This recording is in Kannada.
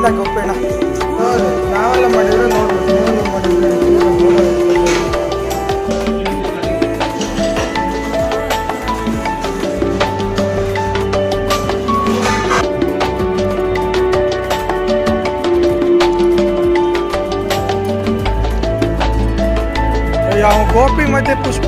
ಇಲ್ಲ ಕಪ್ಪೇಣ ನಾವೆಲ್ಲ ಮಾಡಿದ್ರೆ ನೋಡ್ಬೇಕು, ನೀವೆಲ್ಲ ಮಾಡಿದ್ರೆ ಯಾವ ಗೋಪಿ ಮತ್ತೆ ಪುಷ್ಪ